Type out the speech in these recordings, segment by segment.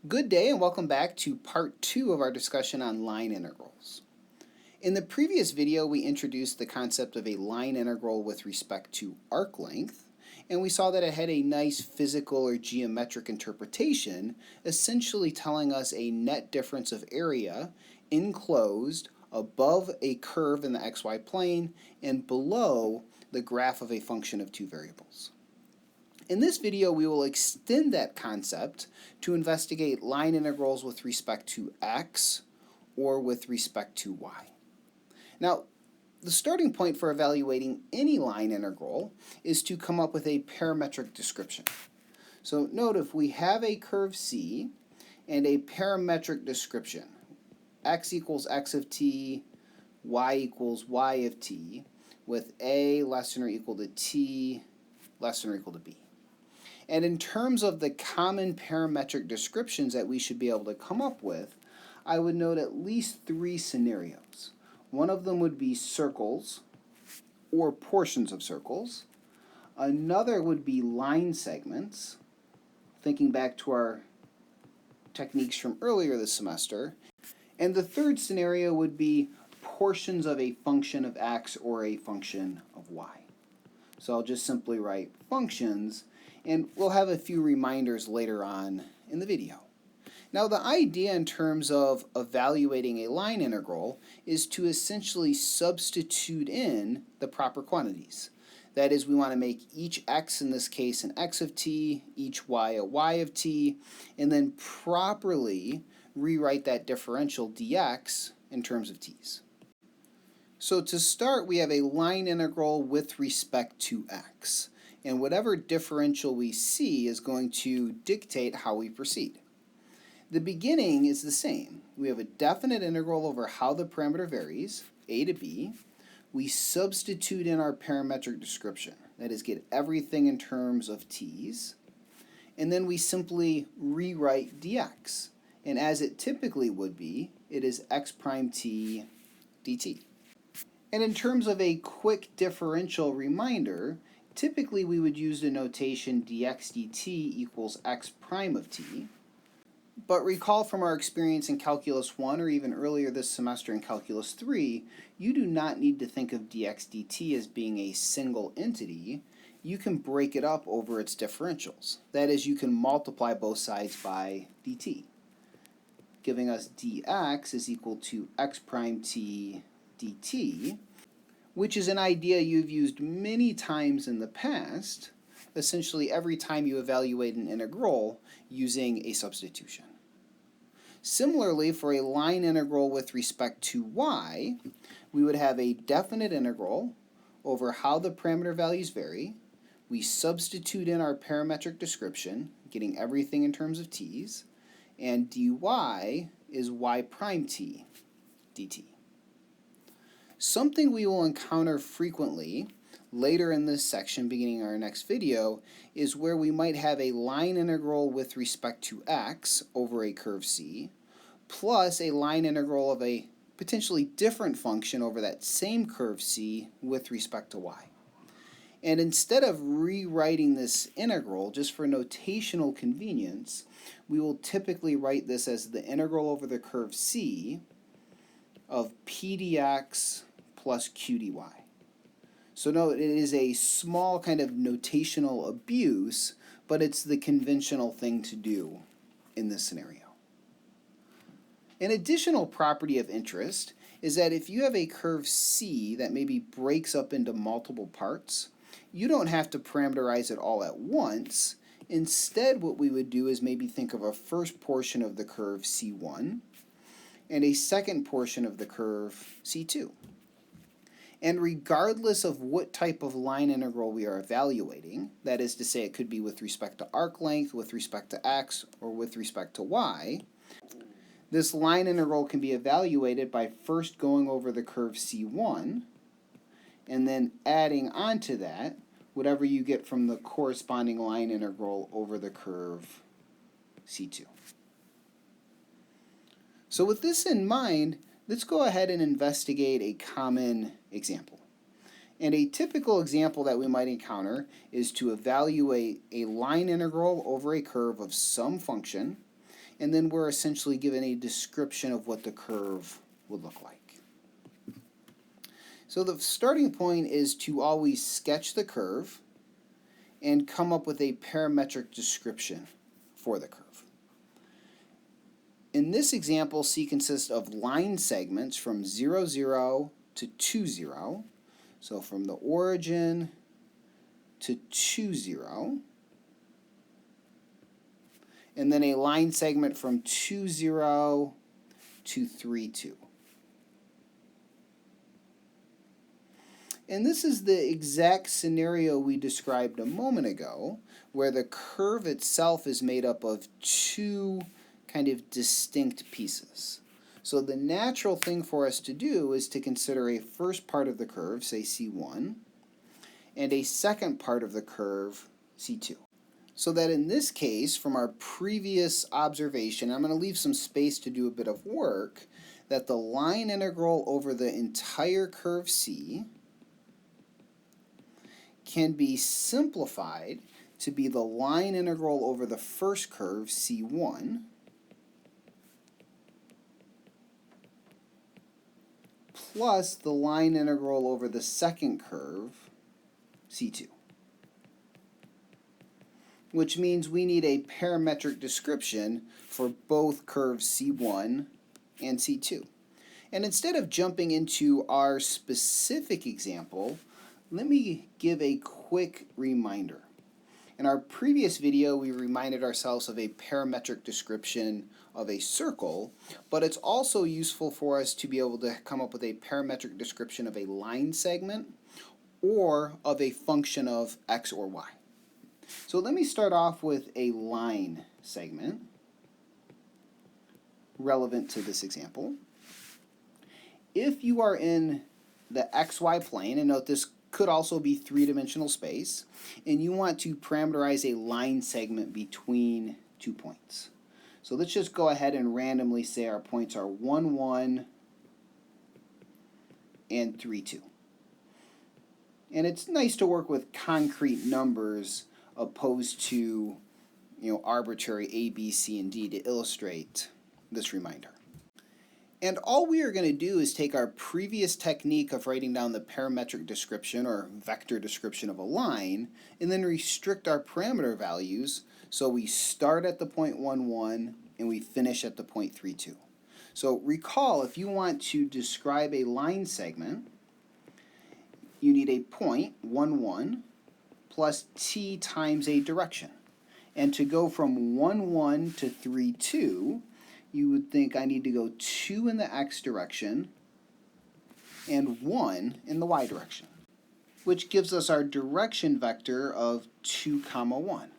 Good day and welcome back to part 2 of our discussion on line integrals. In the previous video we introduced the concept of a line integral with respect to arc length, and we saw that it had a nice physical or geometric interpretation, essentially telling us a net difference of area enclosed above a curve in the xy plane and below the graph of a function of two variables. In this video, we will extend that concept to investigate line integrals with respect to x or with respect to y. Now, the starting point for evaluating any line integral is to come up with a parametric description. So note, if we have a curve C and a parametric description, x equals x of t, y equals y of t, with a less than or equal to t less than or equal to b. And in terms of the common parametric descriptions that we should be able to come up with, I would note at least 3 scenarios. One of them would be circles or portions of circles. Another would be line segments, thinking back to our techniques from earlier this semester. And the third scenario would be portions of a function of x or a function of y. So I'll just simply write functions, and we'll have a few reminders later on in the video. Now, the idea in terms of evaluating a line integral is to essentially substitute in the proper quantities. That is, we want to make each x, in this case, an x of t, each y a y of t, and then properly rewrite that differential dx in terms of t's. So to start, we have a line integral with respect to x. And whatever differential we see is going to dictate how we proceed. The beginning is the same. We have a definite integral over how the parameter varies, a to b. We substitute in our parametric description, that is, get everything in terms of t's. And then we simply rewrite dx. And as it typically would be, it is x prime t dt. And in terms of a quick differential reminder, typically we would use the notation dx dt equals x prime of t. But recall from our experience in Calculus 1 or even earlier this semester in Calculus 3, you do not need to think of dx dt as being a single entity. You can break it up over its differentials. That is, you can multiply both sides by dt, giving us dx is equal to x prime t dt, which is an idea you've used many times in the past, essentially every time you evaluate an integral using a substitution. Similarly, for a line integral with respect to y, we would have a definite integral over how the parameter values vary. We substitute in our parametric description, getting everything in terms of t's, and dy is y prime t dt. Something we will encounter frequently later in this section, beginning our next video, is where we might have a line integral with respect to x over a curve C, plus a line integral of a potentially different function over that same curve C with respect to y. And instead of rewriting this integral just for notational convenience, we will typically write this as the integral over the curve C of p dx plus q dy. So note, it is a small kind of notational abuse, but it's the conventional thing to do in this scenario. An additional property of interest is that if you have a curve C that maybe breaks up into multiple parts, you don't have to parameterize it all at once. Instead, what we would do is maybe think of a first portion of the curve C1 and a second portion of the curve C2. And regardless of what type of line integral we are evaluating, that is to say it could be with respect to arc length, with respect to x, or with respect to y, this line integral can be evaluated by first going over the curve C1 and then adding onto that whatever you get from the corresponding line integral over the curve C2. So with this in mind, let's go ahead and investigate a common example. And a typical example that we might encounter is to evaluate a line integral over a curve of some function and then we're essentially given a description of what the curve would look like. So the starting point is to always sketch the curve and come up with a parametric description for the curve. In this example, C consists of line segments from 0, 0 to 2, 0. So from the origin to 2, 0. And then a line segment from 2, 0 to 3, 2. And this is the exact scenario we described a moment ago, where the curve itself is made up of two kind of distinct pieces. So the natural thing for us to do is to consider a first part of the curve, say C1, and a second part of the curve, C2. So that in this case, from our previous observation, I'm going to leave some space to do a bit of work, that the line integral over the entire curve C can be simplified to be the line integral over the first curve, C1, plus the line integral over the second curve, C2. Which means we need a parametric description for both curves C1 and C2. And instead of jumping into our specific example, let me give a quick reminder. In our previous video, we reminded ourselves of a parametric description of a circle, but it's also useful for us to be able to come up with a parametric description of a line segment or of a function of x or y. So let me start off with a line segment relevant to this example. If you are in the xy plane, and note this could also be three-dimensional space, and you want to parameterize a line segment between 2 points. So let's just go ahead and randomly say our points are 1, 1, and 3, 2. And it's nice to work with concrete numbers opposed to arbitrary A, B, C, and D to illustrate this reminder. And all we are going to do is take our previous technique of writing down the parametric description or vector description of a line and then restrict our parameter values so we start at the point 1, 1 and we finish at the point 3, 2. So recall, if you want to describe a line segment, you need a point 1, 1 plus t times a direction. And to go from 1, 1 to 3, 2, you would think I need to go 2 in the x direction and 1 in the y direction, which gives us our direction vector of 2, 1.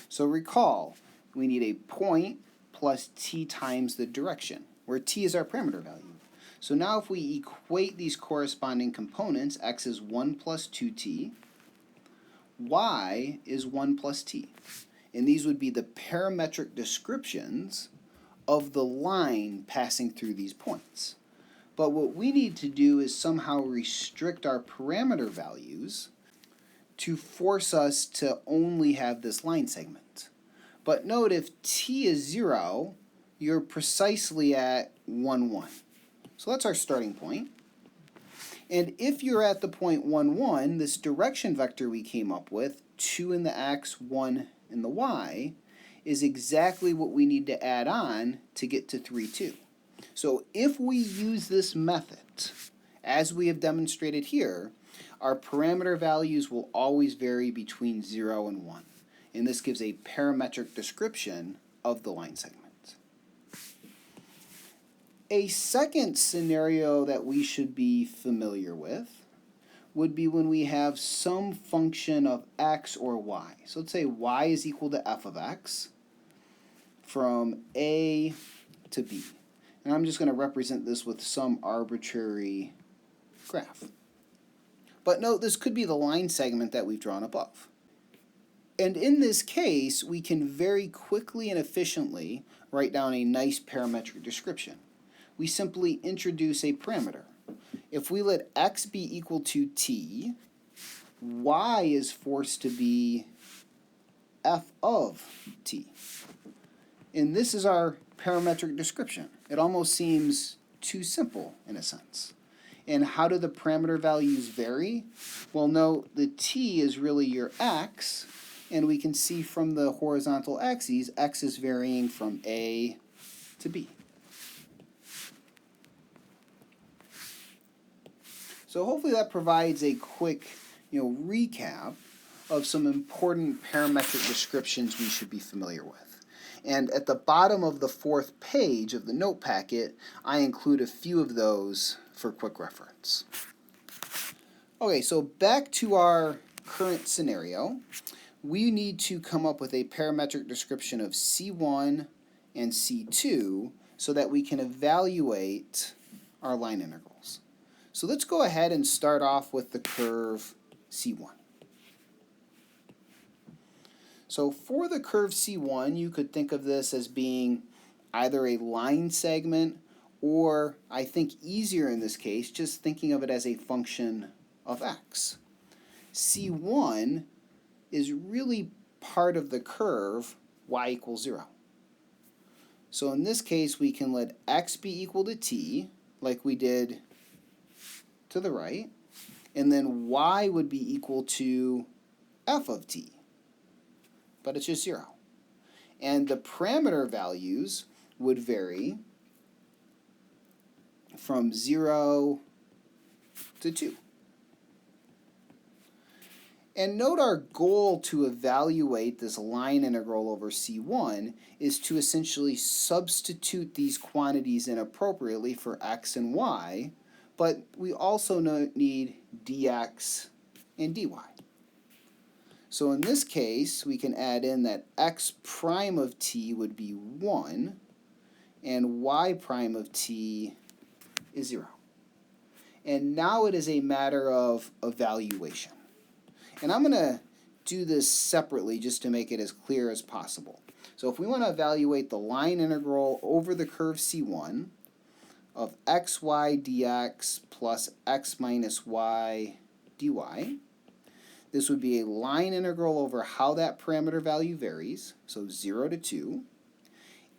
So recall, we need a point plus t times the direction, where t is our parameter value. So now if we equate these corresponding components, x is 1 plus 2t, y is 1 plus t. And these would be the parametric descriptions of the line passing through these points. But what we need to do is somehow restrict our parameter values to force us to only have this line segment. But note, if t is 0, you're precisely at 1, 1. So that's our starting point. And if you're at the point 1, 1, this direction vector we came up with, 2 in the x, 1 in the y, is exactly what we need to add on to get to 3, 2. So if we use this method, as we have demonstrated here, our parameter values will always vary between 0 and 1. And this gives a parametric description of the line segment. A second scenario that we should be familiar with would be when we have some function of x or y. So let's say y is equal to f of x from a to b. And I'm just going to represent this with some arbitrary graph. But note, this could be the line segment that we've drawn above. And in this case, we can very quickly and efficiently write down a nice parametric description. We simply introduce a parameter. If we let x be equal to t, y is forced to be f of t. And this is our parametric description. It almost seems too simple in a sense. And how do the parameter values vary? Well, note the t is really your x, and we can see from the horizontal axes, x is varying from A to B. So hopefully that provides a quick, recap of some important parametric descriptions we should be familiar with. And at the bottom of the 4th page of the note packet, I include a few of those for quick reference. Okay, so back to our current scenario. We need to come up with a parametric description of C1 and C2 so that we can evaluate our line integrals. So let's go ahead and start off with the curve C1. So for the curve C1, you could think of this as being either a line segment or, I think easier in this case, just thinking of it as a function of x. C1 is really part of the curve y equals 0. So in this case, we can let x be equal to t, like we did to the right, and then y would be equal to f of t, but it's just 0. And the parameter values would vary from 0 to 2. And note our goal to evaluate this line integral over C1 is to essentially substitute these quantities in appropriately for x and y, but we also need dx and dy. So in this case, we can add in that x prime of t would be 1, and y prime of t is 0. And now it is a matter of evaluation. And I'm going to do this separately just to make it as clear as possible. So if we want to evaluate the line integral over the curve C1 of xy dx plus x minus y dy, this would be a line integral over how that parameter value varies, so 0 to 2.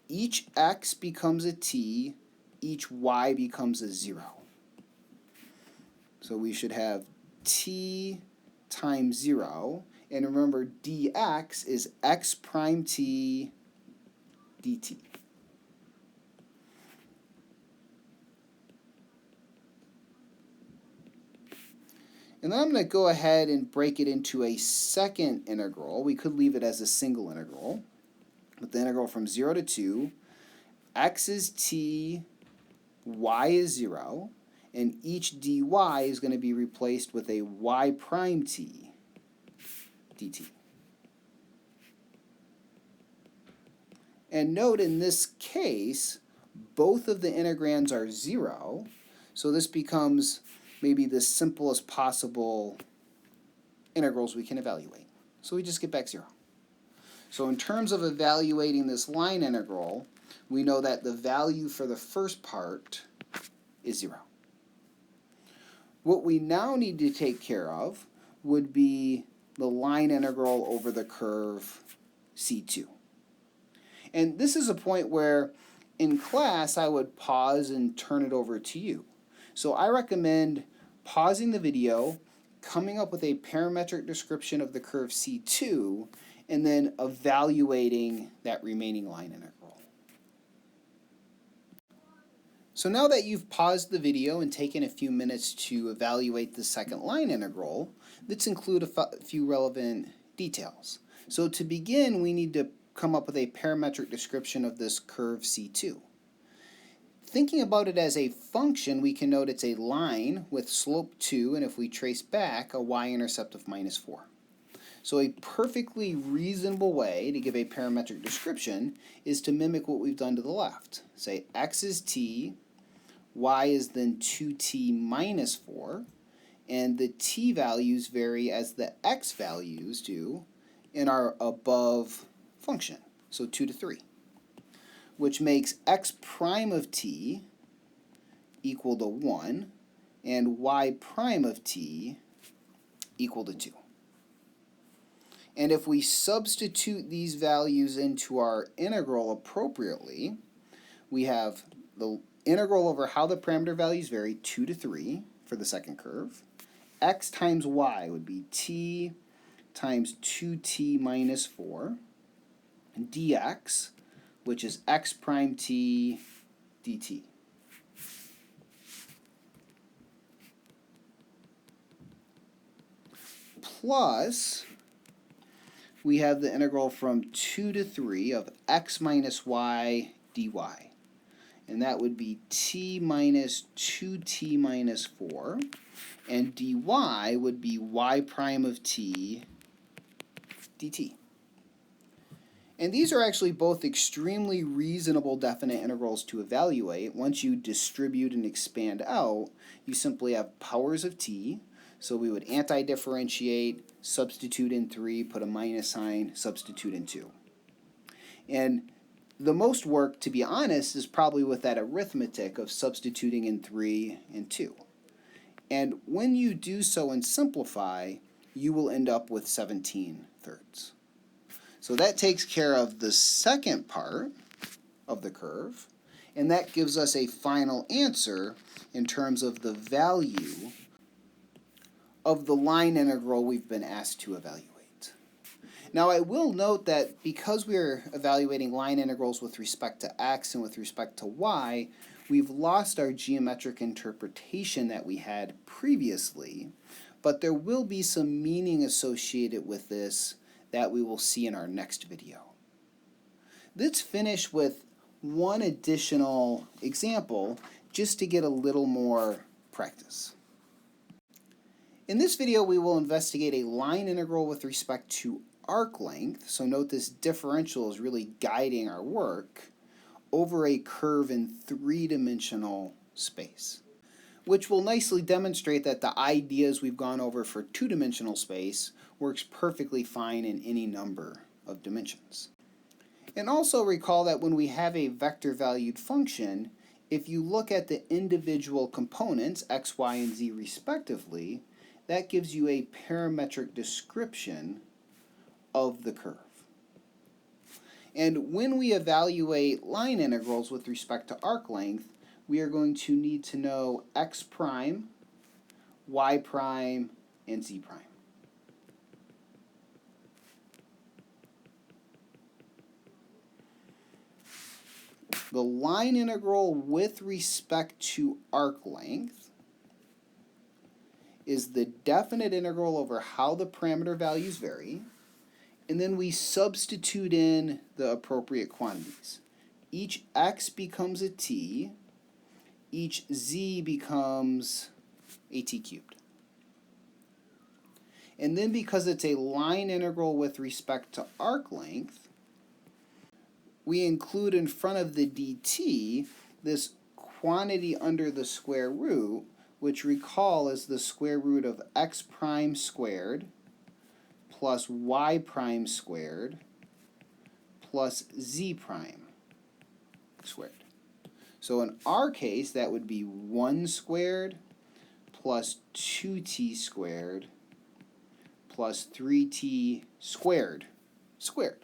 Each x becomes a t, each y becomes a 0. So we should have t times 0, and remember dx is x prime t dt. And then I'm going to go ahead and break it into a second integral. We could leave it as a single integral, but the integral from 0 to 2, x is t, y is 0, and each dy is going to be replaced with a y prime t dt. And note in this case, both of the integrands are 0, so this becomes maybe the simplest possible integrals we can evaluate. So we just get back 0. So in terms of evaluating this line integral, we know that the value for the first part is 0. What we now need to take care of would be the line integral over the curve C2. And this is a point where in class I would pause and turn it over to you. So I recommend pausing the video, coming up with a parametric description of the curve C2, and then evaluating that remaining line integral. So now that you've paused the video and taken a few minutes to evaluate the second line integral, let's include a few relevant details. So to begin, we need to come up with a parametric description of this curve C2. Thinking about it as a function, we can note it's a line with slope 2, and if we trace back, a y-intercept of -4. So a perfectly reasonable way to give a parametric description is to mimic what we've done to the left. Say x is t, y is then 2t minus 4, and the t values vary as the x values do in our above function, so 2 to 3. Which makes x prime of t equal to 1 and y prime of t equal to 2. And if we substitute these values into our integral appropriately, we have the integral over how the parameter values vary, 2 to 3 for the second curve. X times y would be t times 2t minus 4 dx, which is x prime t dt. Plus, we have the integral from 2 to 3 of x minus y dy. And that would be t minus 2t minus 4. And dy would be y prime of t dt. And these are actually both extremely reasonable definite integrals to evaluate. Once you distribute and expand out, you simply have powers of t. So we would anti-differentiate, substitute in 3, put a minus sign, substitute in 2. And the most work, to be honest, is probably with that arithmetic of substituting in 3 and 2. And when you do so and simplify, you will end up with 17/3. So that takes care of the second part of the curve, and that gives us a final answer in terms of the value of the line integral we've been asked to evaluate. Now I will note that because we're evaluating line integrals with respect to x and with respect to y, we've lost our geometric interpretation that we had previously, but there will be some meaning associated with this that we will see in our next video. Let's finish with one additional example just to get a little more practice. In this video, we will investigate a line integral with respect to arc length, so note this differential is really guiding our work, over a curve in three-dimensional space, which will nicely demonstrate that the ideas we've gone over for two-dimensional space works perfectly fine in any number of dimensions. And also recall that when we have a vector-valued function, if you look at the individual components, x, y, and z respectively, that gives you a parametric description of the curve. And when we evaluate line integrals with respect to arc length, we are going to need to know x prime, y prime, and z prime. The line integral with respect to arc length is the definite integral over how the parameter values vary, and then we substitute in the appropriate quantities. Each x becomes a t, each z becomes a t cubed. And then because it's a line integral with respect to arc length, we include in front of the dt this quantity under the square root, which recall is the square root of x prime squared plus y prime squared plus z prime squared. So in our case, that would be 1 squared plus 2t squared plus 3t squared squared.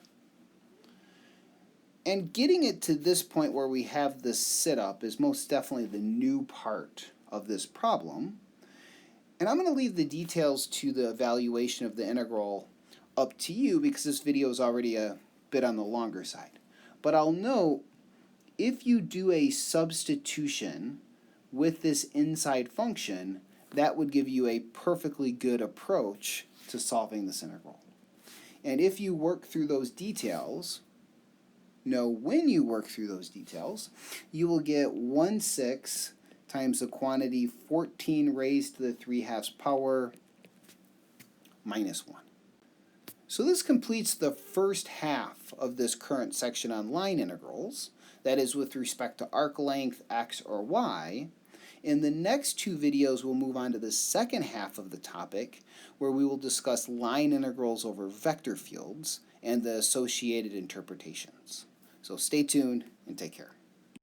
And getting it to this point where we have this sit-up is most definitely the new part of this problem. And I'm going to leave the details to the evaluation of the integral up to you because this video is already a bit on the longer side. But I'll note, if you do a substitution with this inside function, that would give you a perfectly good approach to solving this integral. And if you work through those details, when you work through those details, you will get 1/6 times the quantity 14 raised to the 3/2 power minus 1. So this completes the first half of this current section on line integrals, that is with respect to arc length, x or y. In the next two videos, we'll move on to the second half of the topic, where we will discuss line integrals over vector fields and the associated interpretations. So stay tuned and take care.